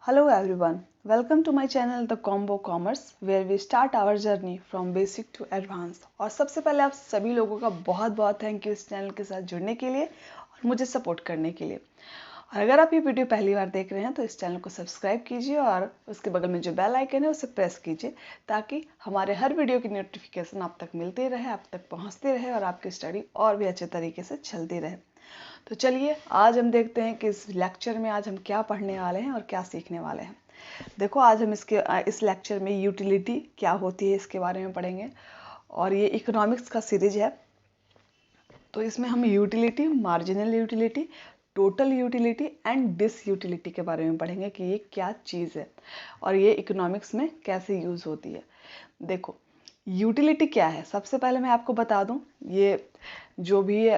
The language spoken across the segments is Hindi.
Hello everyone, welcome to my channel The Combo Commerce where we start our journey from basic to advanced। और सबसे पहले आप सभी लोगों का बहुत बहुत थैंक यू इस चैनल के साथ जुड़ने के लिए और मुझे सपोर्ट करने के लिए। और अगर आप ये वीडियो पहली बार देख रहे हैं तो इस चैनल को सब्सक्राइब कीजिए और उसके बगल में जो बेल आइकन है उसे प्रेस कीजिए ताकि हमारे हर वीडियो की नोटिफिकेशन आप तक मिलती रहे, आप तक पहुँचती रहे और आपकी स्टडी और भी अच्छे तरीके से चलती रहे। तो चलिए आज हम देखते हैं कि इस लेक्चर में आज हम क्या पढ़ने वाले हैं और क्या सीखने वाले हैं। देखो आज हम इस लेक्चर में यूटिलिटी क्या होती है इसके बारे में पढ़ेंगे और ये इकोनॉमिक्स का सीरीज है। तो इसमें हम utility, marginal utility, total utility and disutility के बारे में पढ़ेंगे कि ये क्या चीज़ है और ये इकोनॉमिक्स में कैसे यूज़ होती है। देखो यूटिलिटी क्या है, सबसे पहले मैं आपको बता दूं, ये जो भी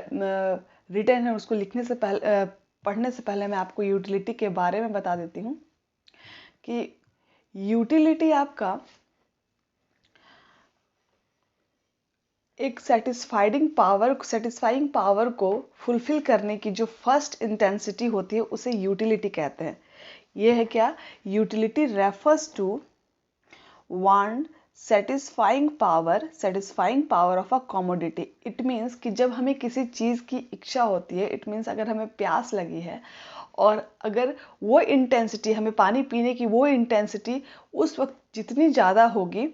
रिटर्न है उसको लिखने से पहले पढ़ने से पहले मैं आपको यूटिलिटी के बारे में बता देती हूँ कि यूटिलिटी आपका एक सेटिस्फाइंग पावर को फुलफिल करने की जो फर्स्ट इंटेंसिटी होती है उसे यूटिलिटी कहते हैं। ये है क्या, utility refers to one satisfying power of a commodity. It means कि जब हमें किसी चीज़ की इच्छा होती है, इट मीन्स अगर हमें प्यास लगी है और अगर वो इंटेंसिटी, हमें पानी पीने की वो इंटेंसिटी उस वक्त जितनी ज़्यादा होगी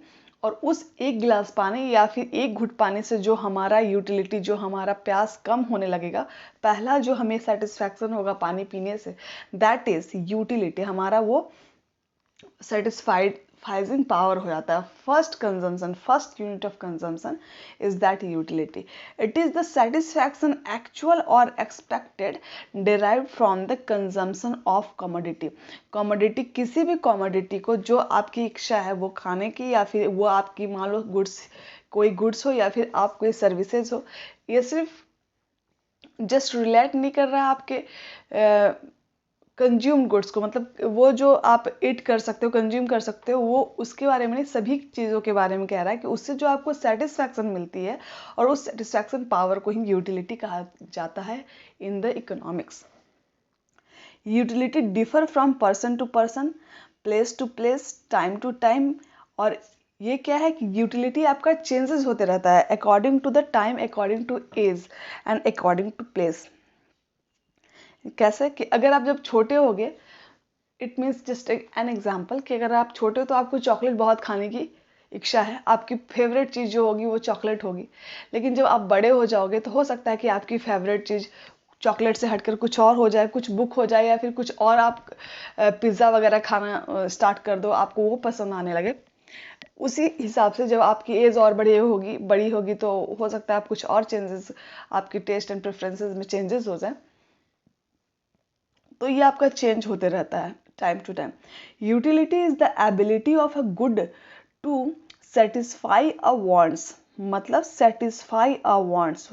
और उस एक गिलास पानी या फिर एक घुट पानी से जो हमारा यूटिलिटी, जो हमारा प्यास कम होने लगेगा, पहला जो हमें सेटिस्फैक्शन होगा पानी पीने से, दैट इज यूटिलिटी। हमारा वो satisfying power हो जाता है। First unit of consumption is that utility. It is the satisfaction actual और expected derived from the consumption of commodity. किसी भी कमोडिटी को जो आपकी इच्छा है वो खाने की या फिर वो आपकी मान लो कोई गुड्स हो या फिर आप कोई सर्विसेज हो, ये सिर्फ जस्ट रिलेट नहीं कर रहा है आपके कंज्यूम गुड्स को, मतलब वो जो आप ईट कर सकते हो, कंज्यूम कर सकते हो, वो उसके बारे में नहीं, सभी चीज़ों के बारे में कह रहा है कि उससे जो आपको सेटिस्फैक्शन मिलती है और उस सेटिस्फैक्शन पावर को ही यूटिलिटी कहा जाता है in the economics. Utility differ from person to person, place to place, time to time. और ये क्या है कि यूटिलिटी आपका चेंजेस होते रहता है according to the time, according to age and according to place. कैसे कि अगर आप जब छोटे होगे, it means just an example कि अगर आप छोटे हो तो आपको चॉकलेट बहुत खाने की इच्छा है, आपकी फेवरेट चीज़ जो होगी वो चॉकलेट होगी। लेकिन जब आप बड़े हो जाओगे तो हो सकता है कि आपकी फेवरेट चीज़ चॉकलेट से हटकर कुछ और हो जाए, कुछ बुक हो जाए या फिर कुछ और, आप पिज़्ज़ा वगैरह खाना स्टार्ट कर दो, आपको वो पसंद आने लगे। उसी हिसाब से जब आपकी एज और बड़ी होगी तो हो सकता है आप कुछ और चेंजेस, आपकी टेस्ट एंड प्रेफरेंसेस में चेंजेस हो जाए। तो ये आपका चेंज होते रहता है time to time. Utility is the ability of a good to satisfy a wants, मतलब satisfy a wants,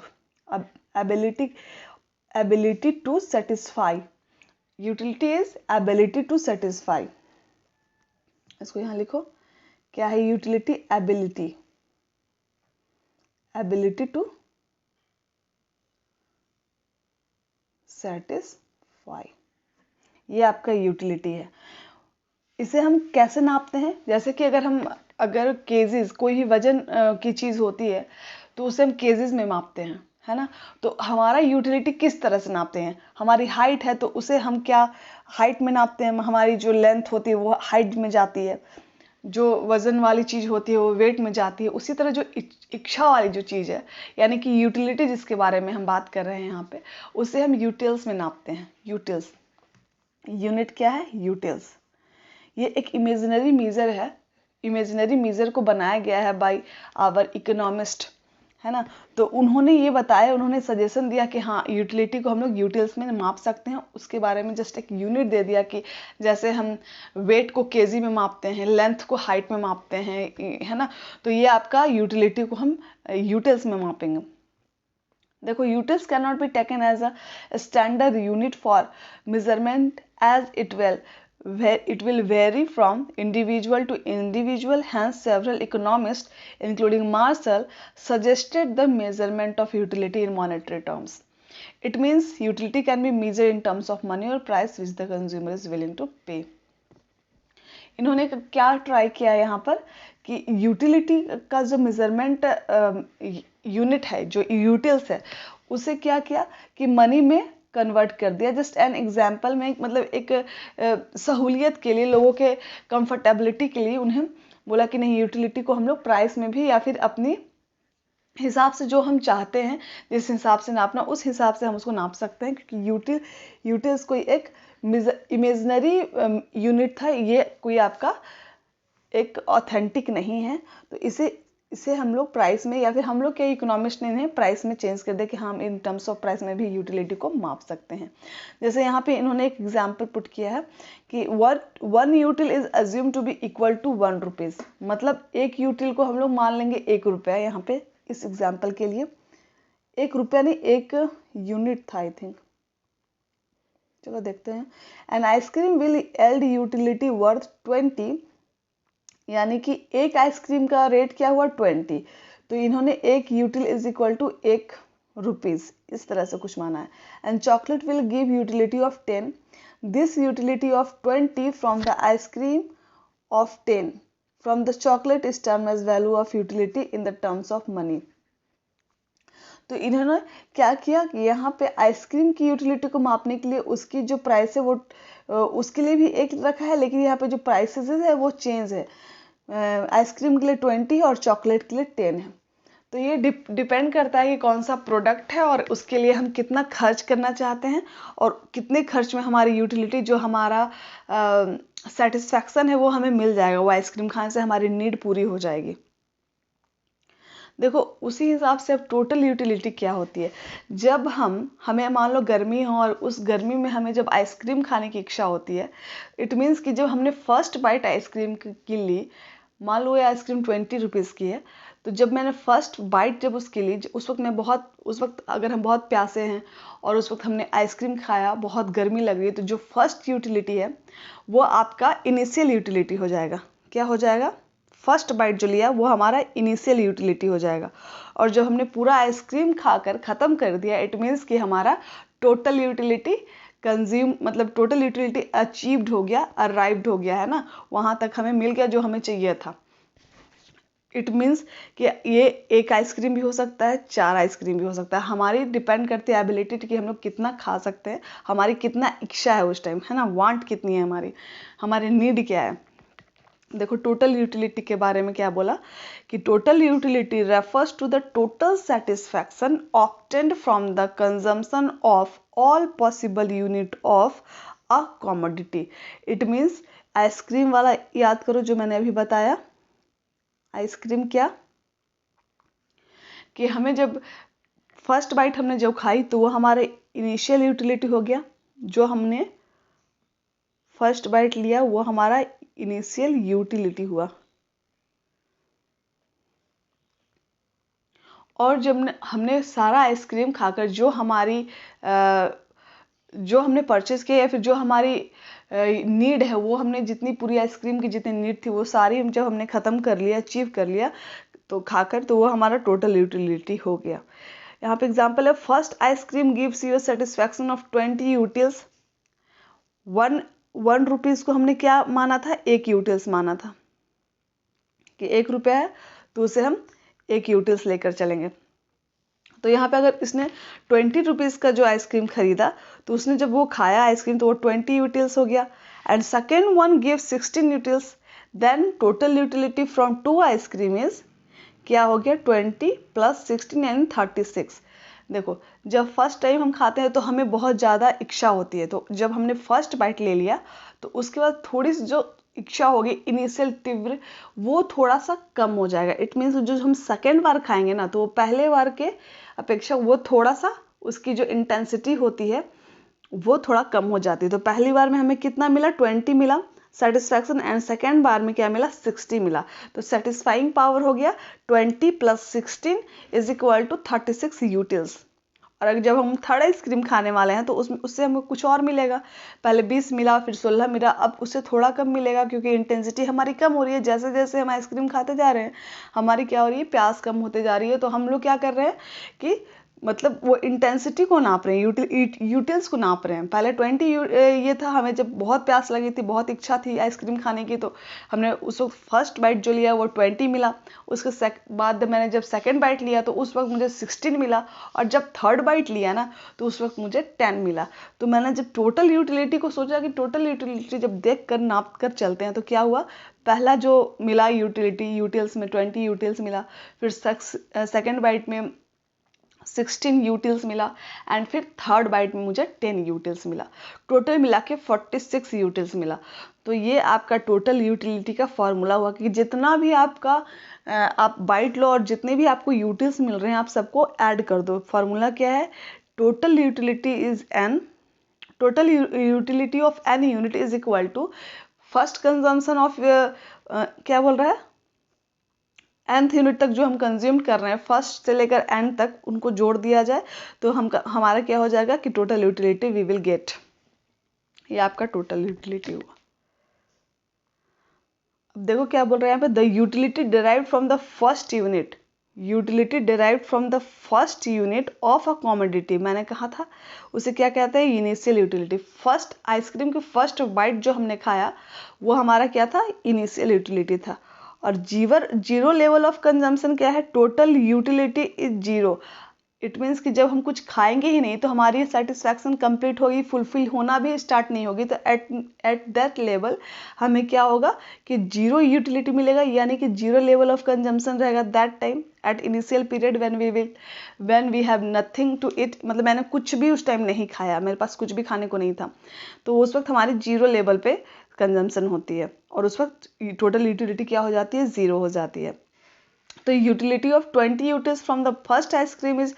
ability to satisfy. Utility is ability to satisfy. इसको यहां लिखो, क्या है यूटिलिटी? एबिलिटी टू सेटिस्फाई, ये आपका यूटिलिटी है। इसे हम कैसे नापते हैं? जैसे कि अगर केजीज, कोई भी वजन की चीज़ होती है तो उसे हम केजीज में मापते हैं, है ना। तो हमारा यूटिलिटी किस तरह से नापते हैं? हमारी हाइट है तो उसे हम क्या हाइट में नापते हैं, हमारी जो लेंथ होती है वो हाइट में जाती है, जो वजन वाली चीज़ होती है वो वेट में जाती है। उसी तरह जो इच्छा वाली जो चीज़ है, यानी कि यूटिलिटी जिसके बारे में हम बात कर रहे हैं यहाँ पे, उसे हम यूटिल्स में नापते हैं। यूटिल्स, यूनिट क्या है? यूटिल्स। ये एक इमेजिनरी मीज़र है, इमेजिनरी मीज़र को बनाया गया है बाय आवर इकोनॉमिस्ट, है ना। तो उन्होंने ये बताया, उन्होंने सजेशन दिया कि हाँ यूटिलिटी को हम लोग यूटिल्स में माप सकते हैं। उसके बारे में जस्ट एक यूनिट दे दिया कि जैसे हम वेट को केजी में मापते हैं, लेंथ को हाइट में मापते हैं, है ना। तो ये आपका यूटिलिटी को हम यूटिल्स में मापेंगे। देखो, utils can not be taken as a standard unit for measurement as it will vary from individual to individual. Hence several economists including Marshall suggested the measurement of utility in monetary terms. It means utility can be measured in terms of money or price which the consumer is willing to pay. इन्होंने क्या ट्राई किया यहाँ पर कि यूटिलिटी का जो मेजरमेंट यूनिट है, जो यूटिल्स है, उसे क्या किया कि मनी में कन्वर्ट कर दिया। जस्ट एन एग्जाम्पल में, मतलब एक सहूलियत के लिए, लोगों के कंफर्टेबिलिटी के लिए उन्हें बोला कि नहीं, यूटिलिटी को हम लोग प्राइस में भी या फिर अपनी हिसाब से, जो हम चाहते हैं जिस हिसाब से नापना, उस हिसाब से हम उसको नाप सकते हैं, क्योंकि यूटिल्स कोई एक इमेजिनरी यूनिट था, ये कोई आपका एक ऑथेंटिक नहीं है। तो इसे हम लोग प्राइस में, या फिर हम लोग के इकोनॉमिस्ट ने इन्हें प्राइस में चेंज कर दिया कि हम इन टर्म्स ऑफ प्राइस में भी यूटिलिटी को माप सकते हैं। जैसे यहाँ पे इन्होंने एक एग्जांपल पुट किया है कि one util is assume to be equal to 1 rupees, मतलब एक यूटिल को हम लोग मान लेंगे 1 रुपया। यहाँ पे इस एग्जाम्पल के लिए 1 रुपया नहीं, 1 यूनिट था आई थिंक। चलो देखते हैं। An ice cream will yield utility worth 20, यानी कि एक आइसक्रीम का रेट क्या हुआ 20, तो इन्होंने एक util is equal to 1 rupees, इस तरह से कुछ माना है। And chocolate will give utility of 10, this utility of 20 from the ice cream of 10 from the chocolate is term as value of utility in the terms of money. तो इन्होंने क्या किया कि यहाँ पे आइसक्रीम की यूटिलिटी को मापने के लिए उसकी जो प्राइस है वो उसके लिए भी एक रखा है, लेकिन यहाँ पे जो प्राइसेस है वो चेंज है। आइसक्रीम के लिए 20 और चॉकलेट के लिए 10 है। तो ये डिपेंड करता है कि कौन सा प्रोडक्ट है और उसके लिए हम कितना खर्च करना चाहते हैं, और कितने खर्च में हमारी यूटिलिटी, जो हमारा सेटिस्फैक्शन है, वो हमें मिल जाएगा। वो आइसक्रीम खाने से हमारी नीड पूरी हो जाएगी। देखो उसी हिसाब से अब टोटल यूटिलिटी क्या होती है। जब हमें मान लो गर्मी हो और उस गर्मी में हमें जब आइसक्रीम खाने की इच्छा होती है, इट मीन्स कि जब हमने फर्स्ट बाइट आइसक्रीम की ली, मान लो ये आइसक्रीम 20 रुपीज़ की है, तो जब मैंने फर्स्ट बाइट जब उसकी ली, उस वक्त अगर हम बहुत प्यासे हैं और उस वक्त हमने आइसक्रीम खाया, बहुत गर्मी लग रही है, तो जो फर्स्ट यूटिलिटी है वो आपका इनिशियल यूटिलिटी हो जाएगा। क्या हो जाएगा? फर्स्ट बाइट जो लिया वो हमारा इनिशियल यूटिलिटी हो जाएगा। और जब हमने पूरा आइसक्रीम खाकर ख़त्म कर दिया, इट मीन्स कि हमारा टोटल यूटिलिटी मतलब टोटल यूटिलिटी अचीव्ड हो गया, अराइव्ड हो गया है ना, वहाँ तक हमें मिल गया जो हमें चाहिए था। इट मीन्स कि ये एक आइसक्रीम भी हो सकता है, 4 आइसक्रीम भी हो सकता है। हमारी डिपेंड करती है एबिलिटी कि हम लोग कितना खा सकते हैं, हमारी कितना इच्छा है उस टाइम, है ना, वांट कितनी है हमारी नीड क्या है। देखो टोटल यूटिलिटी के बारे में क्या बोला कि total utility refers to the total satisfaction obtained from the consumption of all possible unit of a commodity. It means ice cream वाला याद करो जो मैंने अभी बताया। आइसक्रीम क्या कि हमें जब फर्स्ट बाइट हमने जब खाई तो वो हमारे इनिशियल यूटिलिटी हो गया। जो हमने फर्स्ट बाइट लिया वो हमारा इनिशियल यूटिलिटी हुआ। और जब हमने सारा आइसक्रीम खाकर जो हमने परचेज किया या फिर जो हमारी नीड है, वो हमने जितनी पूरी आइसक्रीम की जितनी नीड थी वो सारी जब हमने ख़त्म कर लिया, अचीव कर लिया तो खाकर, तो वो हमारा टोटल यूटिलिटी हो गया। यहाँ पे एग्जांपल है, first ice cream gives you satisfaction of 20 utils. 1 rupees को हमने क्या माना था? 1 यूटिल्स माना था कि 1 रुपया है तो उसे हम 1 यूटिल्स लेकर चलेंगे। तो यहाँ पे अगर इसने 20 रुपीज़ का जो आइसक्रीम खरीदा तो उसने जब वो खाया आइसक्रीम तो वो 20 यूटिल्स हो गया। And second one give 16 utils, then total utility from 2 ice cream is क्या हो गया? 20 + 16 यानी 36। देखो जब फर्स्ट टाइम हम खाते हैं तो हमें बहुत ज़्यादा इच्छा होती है, तो जब हमने फर्स्ट बाइट ले लिया तो उसके बाद थोड़ी सी जो इच्छा होगी इनिशियल तीव्र, वो थोड़ा सा कम हो जाएगा। इट मीन्स जो हम सेकेंड बार खाएंगे ना, तो वो पहले बार के अपेक्षा वो थोड़ा सा उसकी जो इंटेंसिटी होती है वो थोड़ा कम हो जाती है। तो पहली बार में हमें कितना मिला? 20 मिला सेटिस्फैक्शन, एंड सेकेंड बार में क्या मिला? 60 मिला। तो सेटिस्फाइंग पावर हो गया 20 + 16 = 36 यूटिल्स। और अगर जब हम थर्ड आइसक्रीम खाने वाले हैं तो उससे हमें कुछ और मिलेगा। पहले 20 मिला, फिर 16 मिला, अब उससे थोड़ा कम मिलेगा क्योंकि इंटेंसिटी हमारी कम हो रही है। जैसे जैसे हम आइसक्रीम खाते जा रहे हैं हमारी क्या हो रही है? प्यास कम होते जा रही है। तो हम लोग क्या कर रहे हैं कि मतलब वो इंटेंसिटी को नाप रहे हैं, यूटिल्स को नाप रहे हैं। पहले 20 ये था, हमें जब बहुत प्यास लगी थी, बहुत इच्छा थी आइसक्रीम खाने की, तो हमने उस वक्त फर्स्ट बाइट जो लिया वो 20 मिला। उसके बाद मैंने जब सेकंड बाइट लिया तो उस वक्त मुझे 16 मिला, और जब थर्ड बाइट लिया ना तो उस वक्त मुझे 10 मिला। तो मैंने जब टोटल यूटिलिटी को सोचा कि टोटल यूटिलिटी जब देख कर नाप कर चलते हैं तो क्या हुआ, पहला जो मिला यूटिल्स में 20 यूटिल्स मिला, फिर सेकंड बाइट में 16 यूटिल्स मिला, एंड फिर थर्ड बाइट में मुझे 10 यूटिल्स मिला। टोटल मिला के 46 यूटिल्स मिला। तो ये आपका टोटल यूटिलिटी का फॉर्मूला हुआ कि जितना भी आपका आप बाइट लो और जितने भी आपको यूटिल्स मिल रहे हैं आप सबको ऐड कर दो। फॉर्मूला क्या है, total utility of an unit is equal to first consumption of क्या बोल रहा है, nth यूनिट तक जो हम कंज्यूम कर रहे हैं, फर्स्ट से लेकर एंड तक उनको जोड़ दिया जाए तो हमारा क्या हो जाएगा कि total utility we will get. ये आपका टोटल यूटिलिटी हुआ। अब देखो क्या बोल रहे हैं यहाँ पे, the utility derived from the first unit, utility derived from the first unit of a commodity. मैंने कहा था उसे क्या कहते हैं, इनिशियल यूटिलिटी। फर्स्ट आइसक्रीम की फर्स्ट बाइट जो हमने खाया वो हमारा क्या था, इनिशियल यूटिलिटी था। और जीरो लेवल ऑफ कंजम्पशन क्या है, total utility is zero. It means कि जब हम कुछ खाएंगे ही नहीं तो हमारी सेटिस्फैक्शन कंप्लीट होगी, फुलफिल होना भी स्टार्ट नहीं होगी। तो एट दैट लेवल हमें क्या होगा कि जीरो यूटिलिटी मिलेगा, यानी कि जीरो लेवल ऑफ कंजम्पशन रहेगा that time at initial period when we have nothing to it. मतलब मैंने कुछ भी उस टाइम नहीं खाया, मेरे पास कुछ भी खाने को नहीं था, तो उस वक्त हमारी जीरो लेवल पे कंजम्पशन होती है और उस वक्त टोटल यूटिलिटी क्या हो जाती है, जीरो हो जाती है। तो utility of 20 utils from the first ice cream is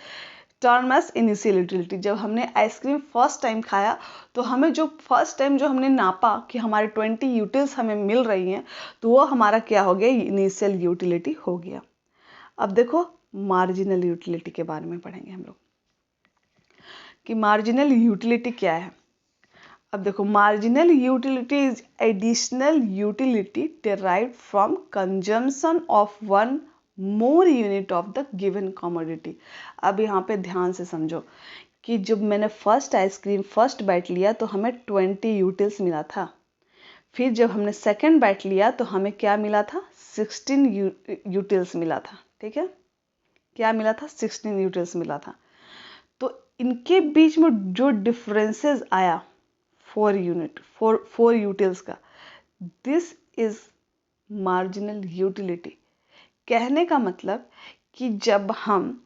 term as initial utility. जब हमने आइसक्रीम फर्स्ट टाइम खाया तो हमें जो फर्स्ट टाइम जो हमने नापा कि हमारे 20 यूटिल्स हमें मिल रही हैं, तो वो हमारा क्या हो गया, इनिशियल यूटिलिटी हो गया। अब देखो मार्जिनल यूटिलिटी के बारे में पढ़ेंगे हम लोग कि मार्जिनल यूटिलिटी क्या है। अब देखो, marginal utility is additional utility derived from consumption of one more unit of the given commodity. अब यहाँ पे ध्यान से समझो कि जब मैंने फर्स्ट आइसक्रीम फर्स्ट बाइट लिया तो हमें 20 यूटिल्स मिला था। फिर जब हमने सेकेंड बाइट लिया तो हमें क्या मिला था, 16 यूटिल्स मिला था। ठीक है, क्या मिला था, 16 यूटिल्स मिला था। तो इनके बीच में जो डिफरेंसेस आया 4 यूटिल्स का, दिस इज मार्जिनल यूटिलिटी। कहने का मतलब कि जब हम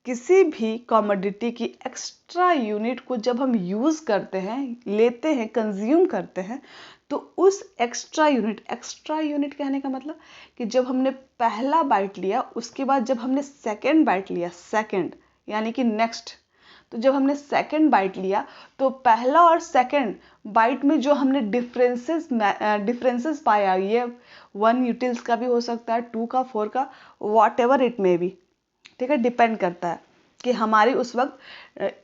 किसी भी कमोडिटी की एक्स्ट्रा यूनिट को जब हम यूज करते हैं, लेते हैं, कंज्यूम करते हैं, तो उस एक्स्ट्रा यूनिट कहने का मतलब कि जब हमने पहला बाइट लिया उसके बाद जब हमने सेकेंड बाइट लिया, सेकेंड यानी कि नेक्स्ट, तो जब हमने सेकेंड बाइट लिया तो पहला और सेकेंड बाइट में जो हमने डिफरेंसेस पाया, ये 1 यूटिल्स का भी हो सकता है, 2 का, 4 का, what ever it may be. ठीक है, डिपेंड करता है कि हमारी उस वक्त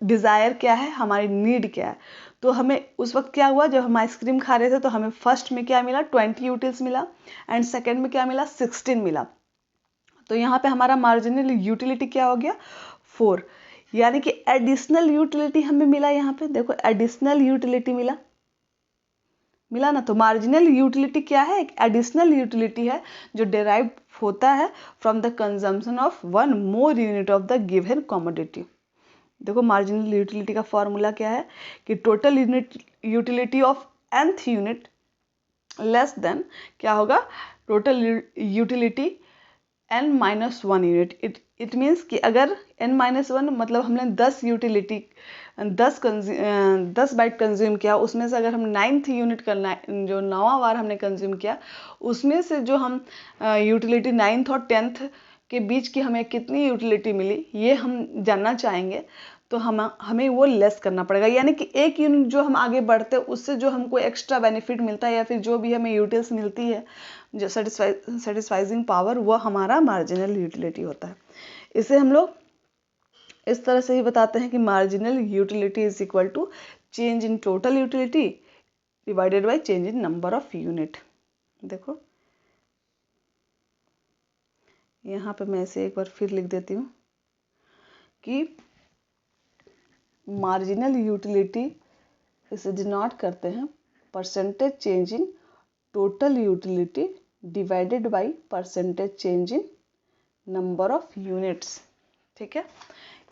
डिज़ायर क्या है, हमारी नीड क्या है। तो हमें उस वक्त क्या हुआ, जब हम आइसक्रीम खा रहे थे तो हमें फर्स्ट में क्या मिला, 20 यूटिल्स मिला, एंड सेकेंड में क्या मिला, 16 मिला। तो यहाँ पे हमारा मार्जिनल यूटिलिटी क्या हो गया, 4। यानी कि एडिशनल यूटिलिटी हमें मिला। यहाँ पे देखो एडिशनल यूटिलिटी मिला ना। तो मार्जिनल यूटिलिटी क्या है, एक एडिशनल यूटिलिटी है जो डिराइव होता है from the consumption of one more unit of the given commodity. देखो मार्जिनल यूटिलिटी का फॉर्मूला क्या है कि total utility of nth unit less than क्या होगा, total utility n-1 unit. It means कि अगर n-1 मतलब हमने 10 यूटिलिटी 10 बाइट कंज्यूम किया, उसमें से अगर हम 9th यूनिट का जो 9वां बार हमने कंज्यूम किया, उसमें से जो हम यूटिलिटी 9th और 10th के बीच की हमें कितनी यूटिलिटी मिली ये हम जानना चाहेंगे। तो हमें वो लेस करना पड़ेगा, यानी कि एक यूनिट जो हम आगे बढ़ते हैं उससे जो हमको एक्स्ट्रा बेनिफिट मिलता है या फिर जो भी हमें यूटिल्स मिलती है, जो सेटिस्फाइजिंग पावर, वो हमारा मार्जिनल यूटिलिटी होता है। इसे हम लोग इस तरह से ही बताते हैं कि marginal utility is equal to change in total utility divided by change in number of unit. देखो यहाँ पे मैं इसे एक बार फिर लिख देती हूँ कि मार्जिनल यूटिलिटी इसे डिनोट करते हैं percentage change in total utility divided by percentage change in number of units. ठीक है,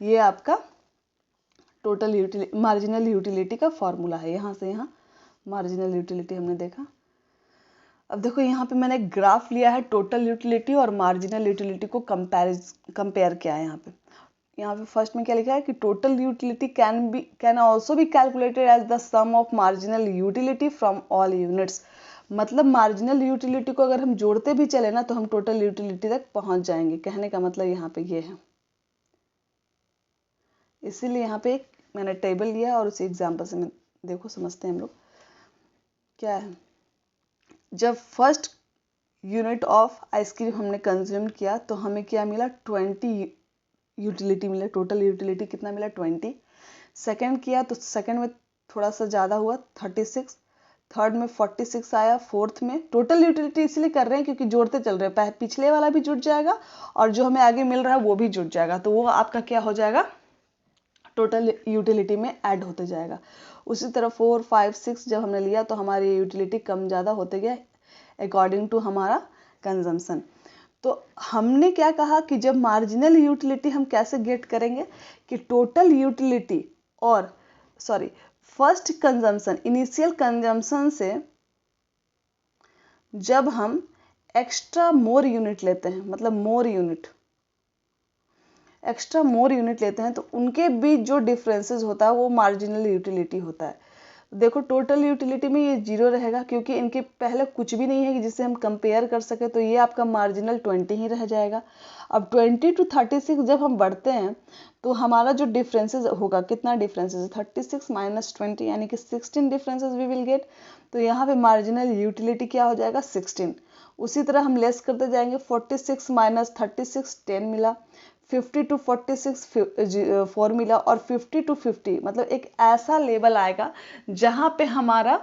ये आपका टोटल मार्जिनल यूटिलिटी का फॉर्मूला है। यहाँ से यहाँ मार्जिनल यूटिलिटी हमने देखा। अब देखो यहाँ पे मैंने एक ग्राफ लिया है टोटल यूटिलिटी और मार्जिनल यूटिलिटी को कंपेयर किया है। यहाँ पे फर्स्ट में क्या लिखा है कि total utility can also be calculated as the sum of marginal utility from all units. मतलब मार्जिनल यूटिलिटी को अगर हम जोड़ते भी चले ना तो हम टोटल यूटिलिटी तक पहुंच जाएंगे। कहने का मतलब यहाँ पे ये है, इसीलिए यहाँ पे एक मैंने टेबल लिया और उसी एग्जाम्पल से मैं देखो समझते हैं हम लोग क्या है। जब फर्स्ट यूनिट ऑफ आइसक्रीम हमने कंज्यूम किया तो हमें क्या मिला, 20 यूटिलिटी मिला। टोटल यूटिलिटी कितना मिला, 20। सेकंड किया तो सेकंड में थोड़ा सा ज़्यादा हुआ, 36। थर्ड में 46 आया। फोर्थ में टोटल यूटिलिटी इसलिए कर रहे हैं क्योंकि जोड़ते चल रहे हैं, पिछले वाला भी जुड़ जाएगा और जो हमें आगे मिल रहा है वो भी जुड़ जाएगा, तो वो आपका क्या हो जाएगा, टोटल यूटिलिटी में ऐड होते जाएगा। उसी तरह 4, 5, 6 जब हमने लिया तो हमारी यूटिलिटी कम ज़्यादा होते गया अकॉर्डिंग टू हमारा कंजम्पशन। तो हमने क्या कहा कि जब मार्जिनल यूटिलिटी हम कैसे गेट करेंगे कि टोटल यूटिलिटी और फर्स्ट कंजम्पशन, इनिशियल कंजम्पशन से जब हम एक्स्ट्रा मोर यूनिट लेते हैं, मतलब एक्स्ट्रा मोर यूनिट लेते हैं तो उनके बीच जो डिफरेंसेस होता है वो मार्जिनल यूटिलिटी होता है। देखो टोटल यूटिलिटी में ये 0 रहेगा क्योंकि इनके पहले कुछ भी नहीं है कि जिससे हम कंपेयर कर सके, तो ये आपका मार्जिनल 20 ही रह जाएगा। अब 20 to 36 जब हम बढ़ते हैं तो हमारा जो डिफरेंसेस होगा, कितना डिफरेंसेस, 36 - 20 यानी कि 16 डिफरेंसेस वी विल गेट। तो यहाँ पे मार्जिनल यूटिलिटी क्या हो जाएगा, 16। उसी तरह हम लेस करते जाएंगे, 46 - 36 10 मिला, 50 to 46 4 मिला और 50 to 50 मतलब एक ऐसा लेवल आएगा जहाँ पे हमारा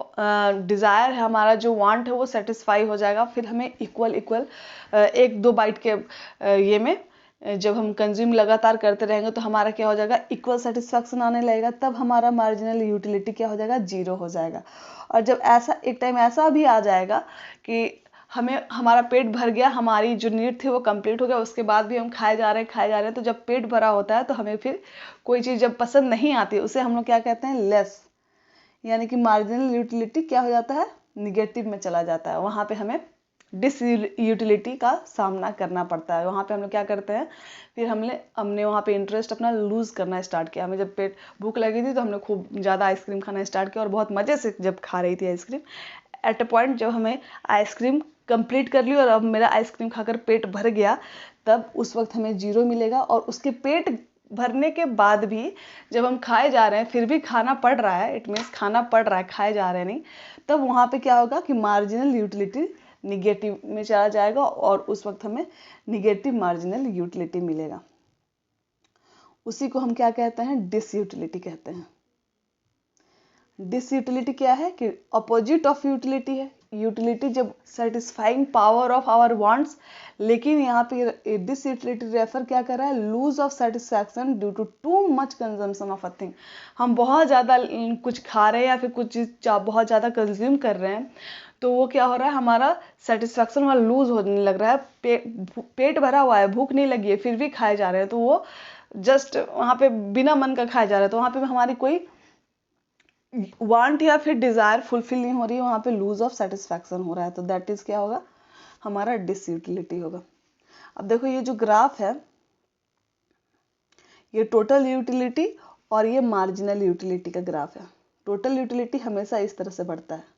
डिज़ायर है, हमारा जो वांट है वो सेटिस्फाई हो जाएगा। फिर हमें इक्वल 1-2 बाइट के ये में जब हम कंज्यूम लगातार करते रहेंगे तो हमारा क्या हो जाएगा, इक्वल सेटिस्फैक्शन आने लगेगा, तब हमारा मार्जिनल यूटिलिटी क्या हो जाएगा, 0 हो जाएगा। और जब ऐसा एक टाइम ऐसा भी आ जाएगा कि हमारा पेट भर गया, हमारी जो नीड थी वो कंप्लीट हो गया, उसके बाद भी हम खाए जा रहे हैं, तो जब पेट भरा होता है तो हमें फिर कोई चीज़ जब पसंद नहीं आती उसे हम लोग क्या कहते हैं, लेस, यानी कि मार्जिनल यूटिलिटी क्या हो जाता है, निगेटिव में चला जाता है। वहाँ पे हमें डिस यूटिलिटी का सामना करना पड़ता है। वहाँ पे हम लोग क्या करते हैं, फिर हमने वहाँ पे इंटरेस्ट अपना लूज़ करना स्टार्ट किया। हमें जब पेट भूख लगी थी तो हमने खूब ज़्यादा आइसक्रीम खाना स्टार्ट किया और बहुत मज़े से जब खा रही थी आइसक्रीम, एट अ पॉइंट जब हमें आइसक्रीम कंप्लीट कर ली और अब मेरा आइसक्रीम खाकर पेट भर गया, तब उस वक्त हमें 0 मिलेगा। और उसके पेट भरने के बाद भी जब हम खाए जा रहे हैं फिर भी खाना पड़ रहा है, इट मीन्स खाना पड़ रहा है, खाए जा रहे हैं नहीं, तब वहाँ पे क्या होगा कि मार्जिनल यूटिलिटी निगेटिव में चला जाएगा और उस वक्त हमें निगेटिव मार्जिनल यूटिलिटी मिलेगा। उसी को हम क्या कहते हैं, डिस यूटिलिटी कहते हैं। डिस यूटिलिटी क्या है कि अपोजिट ऑफ यूटिलिटी है। यूटिलिटी जब satisfying power of our wants, लेकिन यहाँ पे डिस यूटिलिटी रेफर क्या कर रहा है, loss of satisfaction due to much consumption of a thing. हम बहुत ज़्यादा कुछ खा रहे हैं या फिर कुछ चीज़ बहुत ज़्यादा कंज्यूम कर रहे हैं तो वो क्या हो रहा है, हमारा सेटिस्फैक्शन वहाँ लूज होने लग रहा है, पेट भरा हुआ है, भूख नहीं लगी है, फिर भी खाए जा रहे हैं, तो वो जस्ट वहाँ पे बिना मन का खाया जा रहा है, तो वहाँ पे हमारी कोई वांट या फिर डिज़ायर फुलफिल नहीं हो रही है, वहाँ पे लूज ऑफ सेटिस्फैक्शन हो रहा है, तो दैट इज़ क्या होगा, हमारा डिस यूटिलिटी होगा। अब देखो ये जो ग्राफ है ये टोटल यूटिलिटी और ये मार्जिनल यूटिलिटी का ग्राफ है। टोटल यूटिलिटी हमेशा इस तरह से बढ़ता है,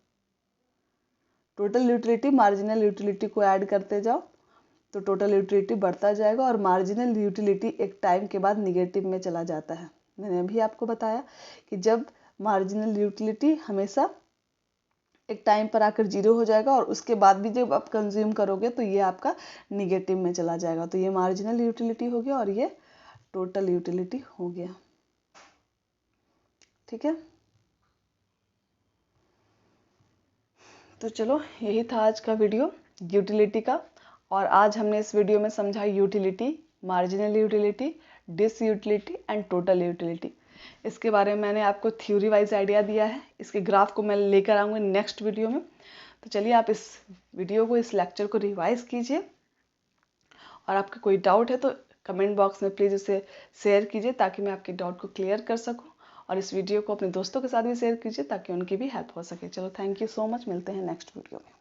टोटल यूटिलिटी मार्जिनल यूटिलिटी को ऐड करते जाओ तो टोटल यूटिलिटी बढ़ता जाएगा और मार्जिनल यूटिलिटी एक टाइम के बाद निगेटिव में चला जाता है। मैंने अभी आपको बताया कि जब मार्जिनल यूटिलिटी हमेशा एक टाइम पर आकर 0 हो जाएगा और उसके बाद भी जब आप कंज्यूम करोगे तो ये आपका निगेटिव में चला जाएगा। तो ये मार्जिनल यूटिलिटी हो गया और ये टोटल यूटिलिटी हो गया। ठीक है, तो चलो यही था आज का वीडियो यूटिलिटी का, और आज हमने इस वीडियो में समझा utility, marginal utility, disutility and total utility. इसके बारे में मैंने आपको थ्योरी वाइज आइडिया दिया है। इसके ग्राफ को मैं लेकर आऊँगी नेक्स्ट वीडियो में। तो चलिए आप इस वीडियो को, इस लेक्चर को रिवाइज कीजिए, और आपका कोई डाउट है तो कमेंट बॉक्स में प्लीज़ उसे शेयर कीजिए ताकि मैं आपके डाउट को क्लियर कर सकूं, और इस वीडियो को अपने दोस्तों के साथ भी शेयर कीजिए ताकि उनकी भी हेल्प हो सके। चलो, थैंक यू सो मच, मिलते हैं नेक्स्ट वीडियो में।